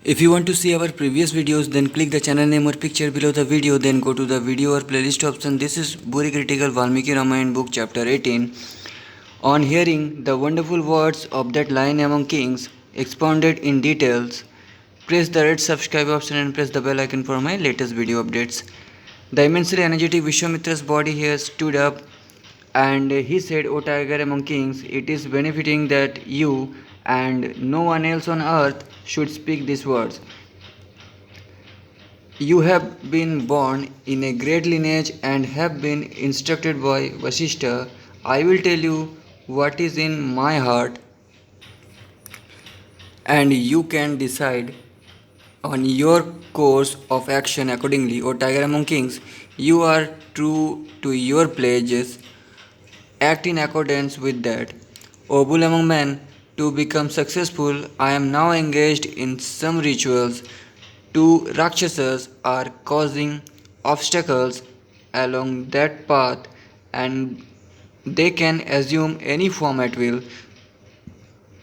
If you want to see our previous videos, then click the channel name or picture below the video, then go to the video or playlist option. This is Buri Critical Valmiki Ramayana book chapter 18. On hearing the wonderful words of that Lion Among Kings expounded in details, press the red subscribe option and press the bell icon for my latest video updates. The immensely energetic Vishwamitra's body here stood up and he said, O tiger among kings, it is benefiting that you and no one else on earth should speak these words. You have been born in a great lineage and have been instructed by Vasishtha. I will tell you what is in my heart, and you can decide on your course of action accordingly. O tiger among kings, you are true to your pledges. Act in accordance with that. O bull among men, to become successful, I am now engaged in some rituals. Two Rakshasas are causing obstacles along that path and they can assume any form at will.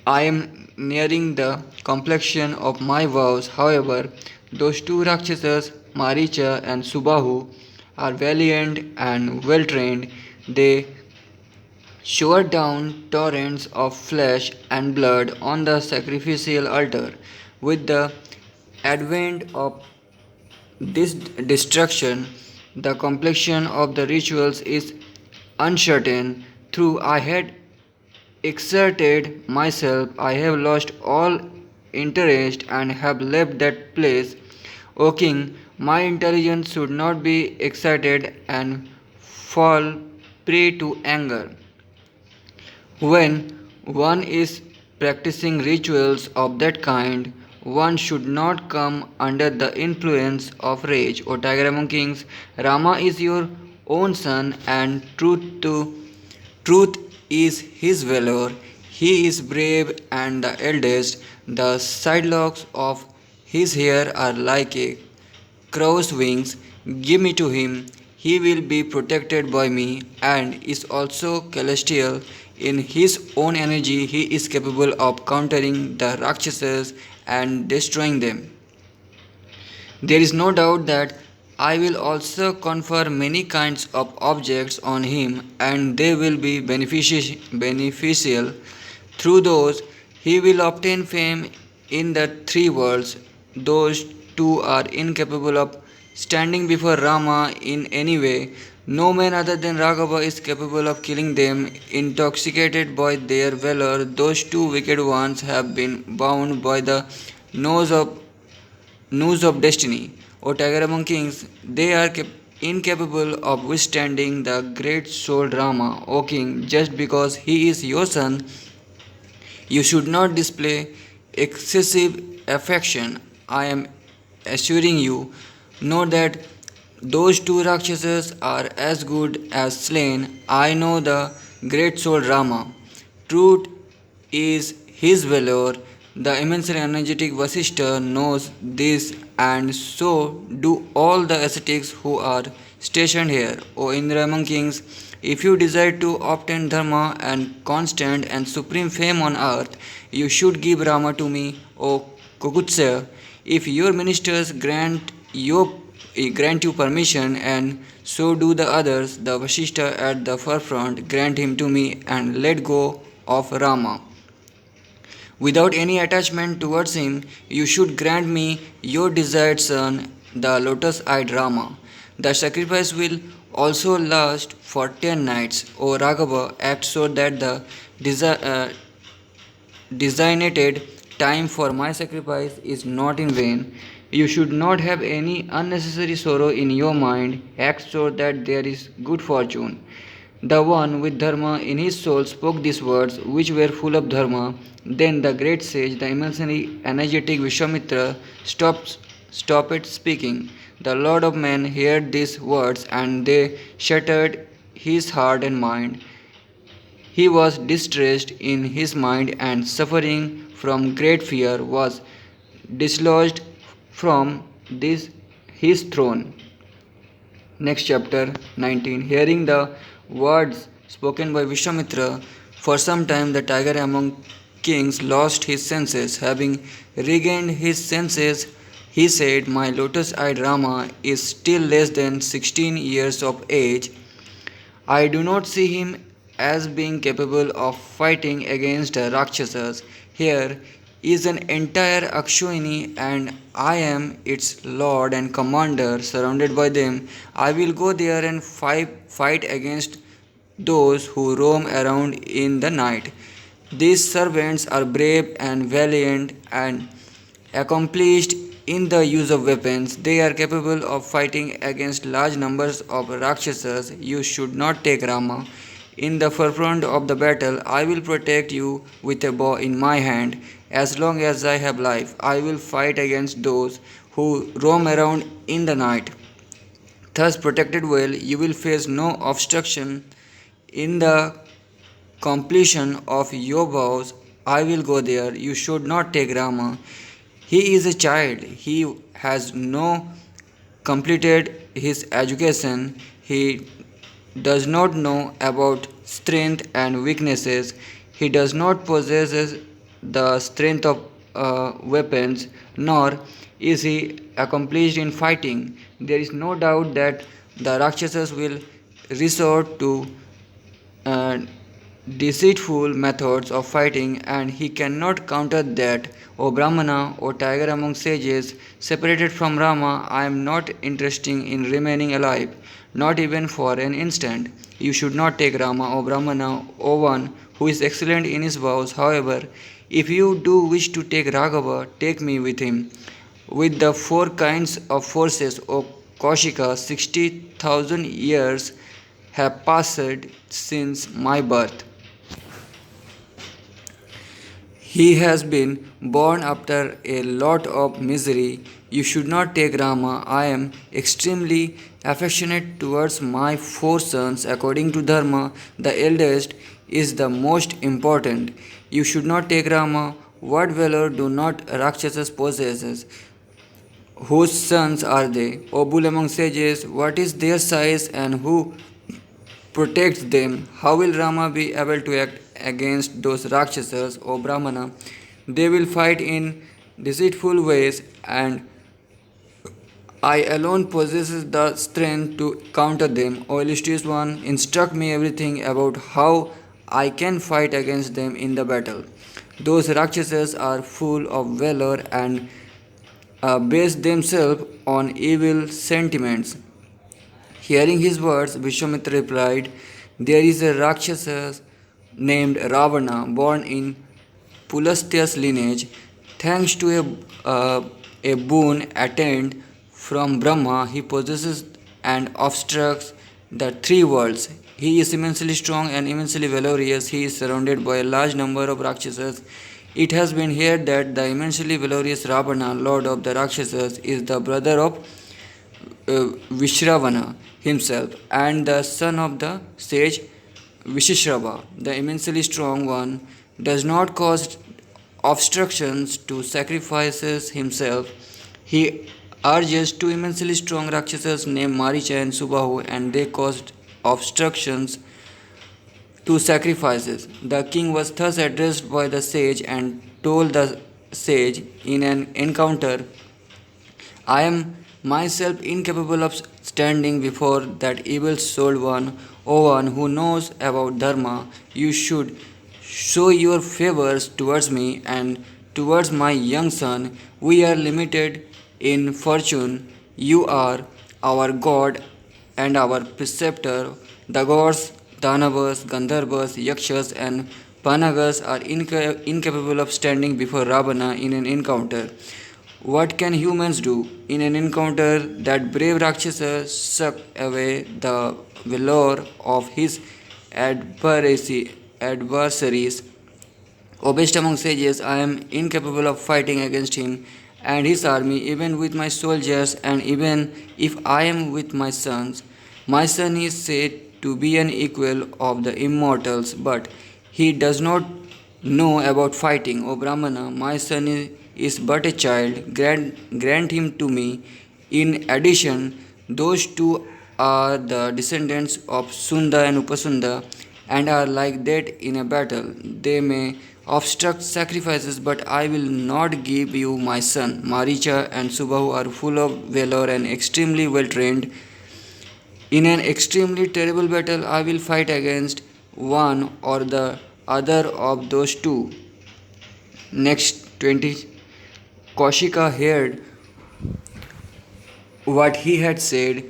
I am nearing the completion of my vows. However, those two Rakshasas, Maricha and Subahu, are valiant and well trained. They showered down torrents of flesh and blood on the sacrificial altar. With the advent of this destruction, the completion of the rituals is uncertain. Through I had exerted myself, I have lost all interest and have left that place. O king, my intelligence should not be excited and fall prey to anger. When one is practicing rituals of that kind, one should not come under the influence of rage. O tiger among kings, Rama is your own son, and truth is his valor. He is brave and the eldest. The side locks of his hair are like a crow's wings. Give me to him. He will be protected by me and is also celestial. In his own energy, he is capable of countering the Rakshasas and destroying them. There is no doubt that I will also confer many kinds of objects on him, and they will be beneficial. Through those, he will obtain fame in the three worlds. Those two are incapable of standing before Rama in any way. No man other than Raghava is capable of killing them. Intoxicated by their valor, those two wicked ones have been bound by the nose of News of destiny. O tiger among kings, they are incapable of withstanding the great soul Rama. O king, just because he is your son, you should not display excessive affection. I am assuring you, know that those two Rakshasas are as good as slain. I know the great soul Rama. Truth is his valor. The immensely energetic Vasishtha knows this, and so do all the ascetics who are stationed here. O Indra among kings, if you desire to obtain dharma and constant and supreme fame on earth, you should give Rama to me, O Kukutsya. If your ministers grant you permission, and so do the others, the Vasishtha at the forefront, grant him to me and let go of Rama. Without any attachment towards him, you should grant me your desired son, the lotus eyed Rama. The sacrifice will also last for 10 nights. O Raghava, act so that the designated time for my sacrifice is not in vain. You should not have any unnecessary sorrow in your mind. Act so that there is good fortune. The one with dharma in his soul spoke these words, which were full of dharma. Then the great sage, the immensely energetic Vishwamitra, stopped speaking. The Lord of Men heard these words, and they shattered his heart and mind. He was distressed in his mind and suffering from great fear, was dislodged from his throne. Next chapter 19. Hearing the words spoken by Vishwamitra, for some time the tiger among kings lost his senses. Having regained his senses, he said, "My lotus eyed Rama is still less than 16 years of age. I do not see him as being capable of fighting against the Rakshasas. Here is an entire Akshayani, and I am its lord and commander, surrounded by them. I will go there and fight against those who roam around in the night. These servants are brave and valiant and accomplished in the use of weapons. They are capable of fighting against large numbers of Rakshasas. You should not take Rama. In the forefront of the battle, I will protect you with a bow in my hand. As long as I have life, I will fight against those who roam around in the night. Thus protected well, you will face no obstruction in the completion of your vows. I will go there. You should not take Rama. He is a child. He has no completed his education. He does not know about strength and weaknesses. He does not possess the strength of weapons, nor is he accomplished in fighting. There is no doubt that the Rakshasas will resort to uh, deceitful methods of fighting, and he cannot counter that. O Brahmana, O tiger among sages, separated from Rama, I am not interested in remaining alive, not even for an instant. You should not take Rama, O Brahmana, O one who is excellent in his vows. However, if you do wish to take Raghava, take me with him. With the four kinds of forces, O Kaushika, 60,000 years have passed since my birth. He has been born after a lot of misery. You should not take Rama. I am extremely affectionate towards my four sons. According to Dharma, the eldest is the most important. You should not take Rama. What valor do not Rakshasas possess? Whose sons are they? O bull among sages, what is their size and who protects them? How will Rama be able to act against those Rakshasas, O Brahmana? They will fight in deceitful ways, and I alone possess the strength to counter them. O illustrious one, instruct me everything about how I can fight against them in the battle. Those Rakshasas are full of valor and base themselves on evil sentiments. Hearing his words, Vishwamitra replied, "There is a Rakshasa named Ravana, born in Pulastya's lineage. Thanks to a boon attained from Brahma, he possesses and obstructs the three worlds. He is immensely strong and immensely valorous. He is surrounded by a large number of Rakshasas. It has been heard that the immensely valorous Ravana, lord of the Rakshasas, is the brother of Vishravana himself and the son of the sage Vishishrava. The immensely strong one does not cause obstructions to sacrifices himself. He urges two immensely strong Rakshasas named Maricha and Subahu, and they caused obstructions to sacrifices. The king was thus addressed by the sage and told the sage in an encounter, I am myself incapable of standing before that evil souled one, O one who knows about Dharma. You should show your favors towards me and towards my young son. We are limited in fortune. You are our God and our preceptor. The gods, Danavas, Gandharvas, Yakshas, and Panagas are incapable of standing before Ravana in an encounter. What can humans do? In an encounter, that brave Rakshasa sucked away the valor of his adversaries. O best among sages, I am incapable of fighting against him and his army, even with my soldiers, and even if I am with my sons. My son is said to be an equal of the immortals, but he does not know about fighting. O Brahmana, my son is but a child. Grant him to me. In addition, those two are the descendants of Sunda and Upasunda and are like that in a battle. They may obstruct sacrifices, but I will not give you my son. Maricha and Subahu are full of valor and extremely well trained. In an extremely terrible battle, I will fight against one or the other of those two. Next 20. Kaushika heard what he had said.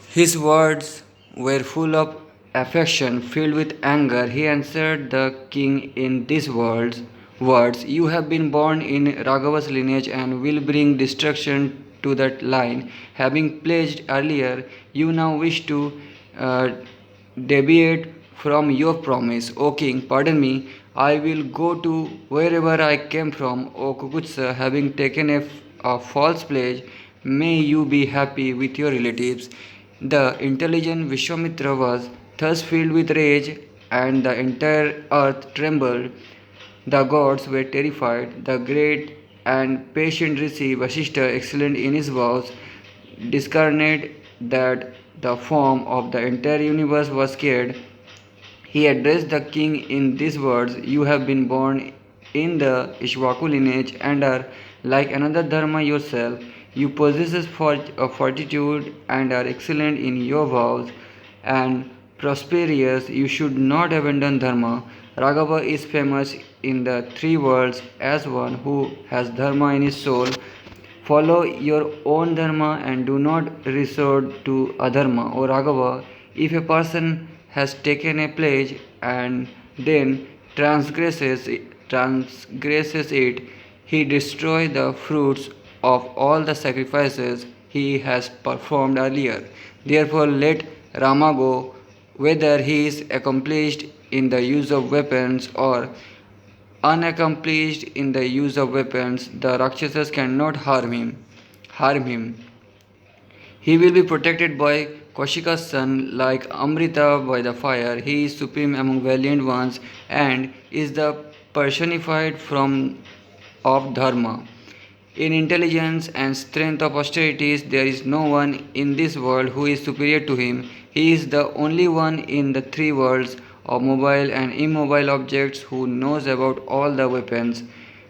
His words were full of affection, filled with anger. He answered the king in these words, You have been born in Raghava's lineage and will bring destruction to that line. Having pledged earlier, you now wish to uh, deviate from your promise. O king, pardon me, I will go to wherever I came from. O Kukutsa, having taken a false pledge, may you be happy with your relatives. The intelligent Vishwamitra was thus filled with rage, and the entire earth trembled. The gods were terrified. The great and patient Rishi Vasishtha, excellent in his vows, discerned that the form of the entire universe was scared. He addressed the king in these words, You have been born in the Ishwaku lineage and are like another dharma yourself. You possess fortitude and are excellent in your vows and prosperous. You should not abandon dharma. Raghava is famous in the three worlds as one who has dharma in his soul. Follow your own dharma and do not resort to adharma. O Raghava, if a person has taken a pledge and then transgresses it, he destroys the fruits of all the sacrifices he has performed earlier. Therefore, let Rama go, whether he is accomplished in the use of weapons or unaccomplished in the use of weapons, the Rakshasas cannot harm him. He will be protected by Kaushika's son like Amrita by the fire. He is supreme among valiant ones and is the personified form of Dharma. In intelligence and strength of austerities, there is no one in this world who is superior to him. He is the only one in the three worlds of mobile and immobile objects who knows about all the weapons.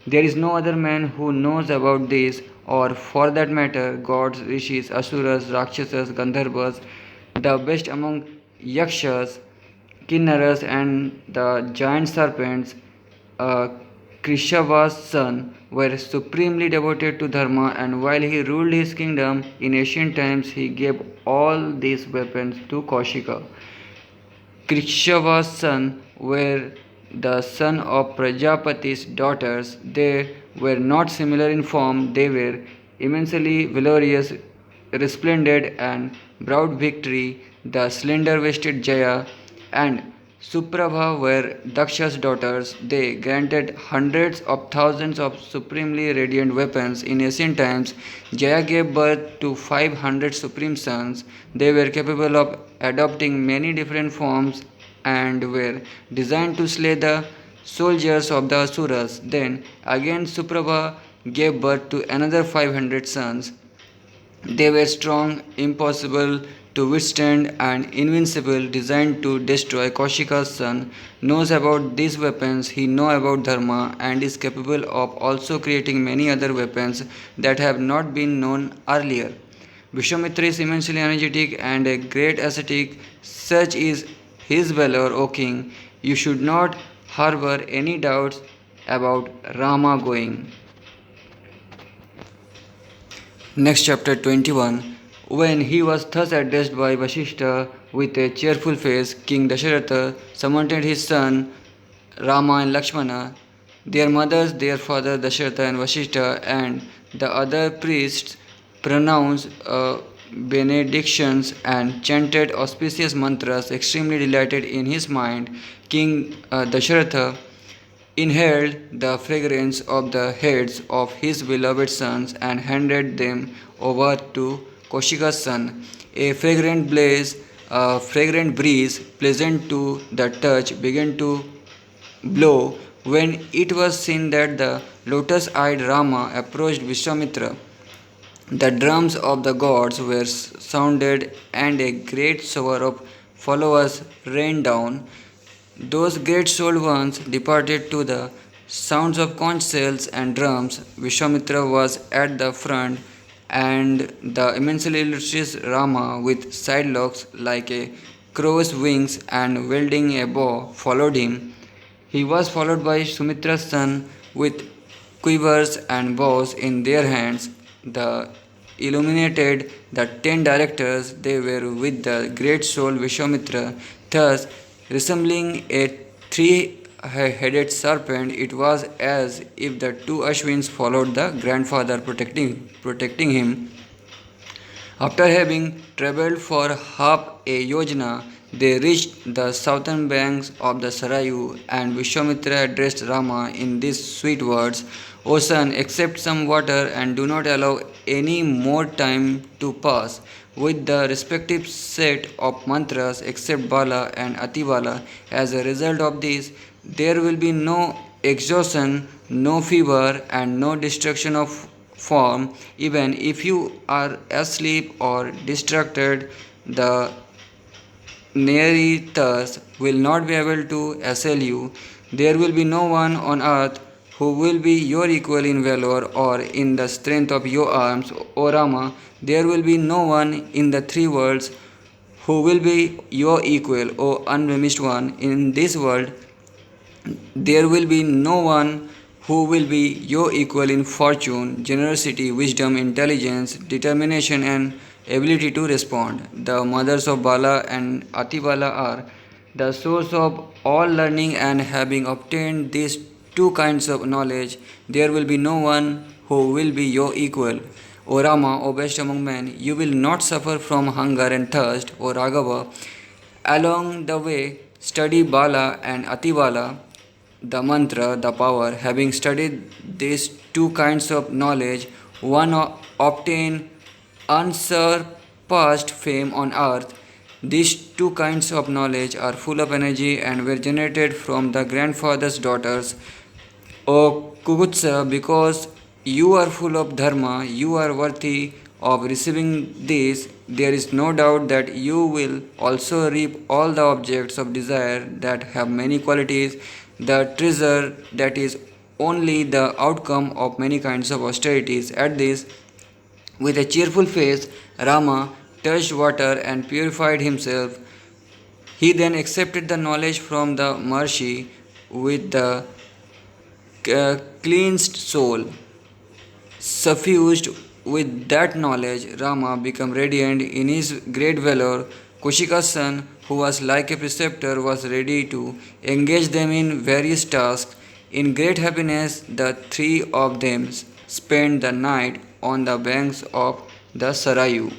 There is no other man who knows about this, or for that matter, gods, rishis, asuras, rakshasas, gandharvas, the best among yakshas, kinnaras, and the giant serpents. Krishava's son, were supremely devoted to Dharma, and while he ruled his kingdom in ancient times, he gave all these weapons to Kaushika. Krishava's son were the son of Prajapati's daughters. They were not similar in form, they were immensely valorous, resplendent, and brought victory. The slender waisted Jaya and Suprabha were Daksha's daughters. They granted hundreds of thousands of supremely radiant weapons. In ancient times, Jaya gave birth to 500 supreme sons. They were capable of adopting many different forms and were designed to slay the soldiers of the Asuras. Then again Suprabha gave birth to another 500 sons. They were strong, impossible to withstand, and invincible, designed to destroy. Kaushika's son knows about these weapons, he knows about Dharma, and is capable of also creating many other weapons that have not been known earlier. Vishwamitra is immensely energetic and a great ascetic. Such is his valor, O king. You should not harbor any doubts about Rama going. Next chapter 21. When he was thus addressed by Vasishtha with a cheerful face, King Dasharatha summoned his son Rama and Lakshmana, their mothers, their father Dasharatha and Vasishtha, and the other priests pronounced benedictions and chanted auspicious mantras. Extremely delighted in his mind, King Dasharatha inhaled the fragrance of the heads of his beloved sons and handed them over to Kaushika's son. A fragrant breeze, pleasant to the touch, began to blow when it was seen that the lotus-eyed Rama approached Vishwamitra. The drums of the gods were sounded, and a great shower of followers rained down. Those great souled ones departed to the sounds of conch shells and drums. Vishwamitra was at the front, and the immensely illustrious Rama, with side locks like a crow's wings and wielding a bow, followed him. He was followed by Sumitra's son with quivers and bows in their hands. The illuminated the 10 directors, they were with the great soul Vishwamitra, thus resembling a three-headed serpent. It was as if the two Ashwins followed the grandfather, protecting him. After having travelled for half a yojana, they reached the southern banks of the Sarayu, and Vishwamitra addressed Rama in these sweet words: O son, accept some water and do not allow any more time to pass. With the respective set of mantras, except Bala and Atibala, as a result of this, there will be no exhaustion, no fever, and no destruction of form. Even if you are asleep or distracted, the Nereidas will not be able to assail you. There will be no one on earth who will be your equal in valor or in the strength of your arms, O Rama. There will be no one in the three worlds who will be your equal, O unblemished one. In this world, there will be no one who will be your equal in fortune, generosity, wisdom, intelligence, determination, and ability to respond. The mothers of Bala and Atibala are the source of all learning, and having obtained these two kinds of knowledge, there will be no one who will be your equal. O Rama, O best among men, you will not suffer from hunger and thirst. O Raghava, along the way, study Bala and Atibala, the mantra, the power. Having studied these two kinds of knowledge, one obtain unsurpassed fame on earth. These two kinds of knowledge are full of energy and were generated from the grandfather's daughters. O Kukutsa, because you are full of dharma, you are worthy of receiving this. There is no doubt that you will also reap all the objects of desire that have many qualities, the treasure that is only the outcome of many kinds of austerities. At this, with a cheerful face, Rama touched water and purified himself. He then accepted the knowledge from the Maharishi with the cleansed soul. Suffused with that knowledge, Rama became radiant in his great valor. Kushika's son, who was like a preceptor, was ready to engage them in various tasks. In great happiness, the three of them spent the night on the banks of the Sarayu.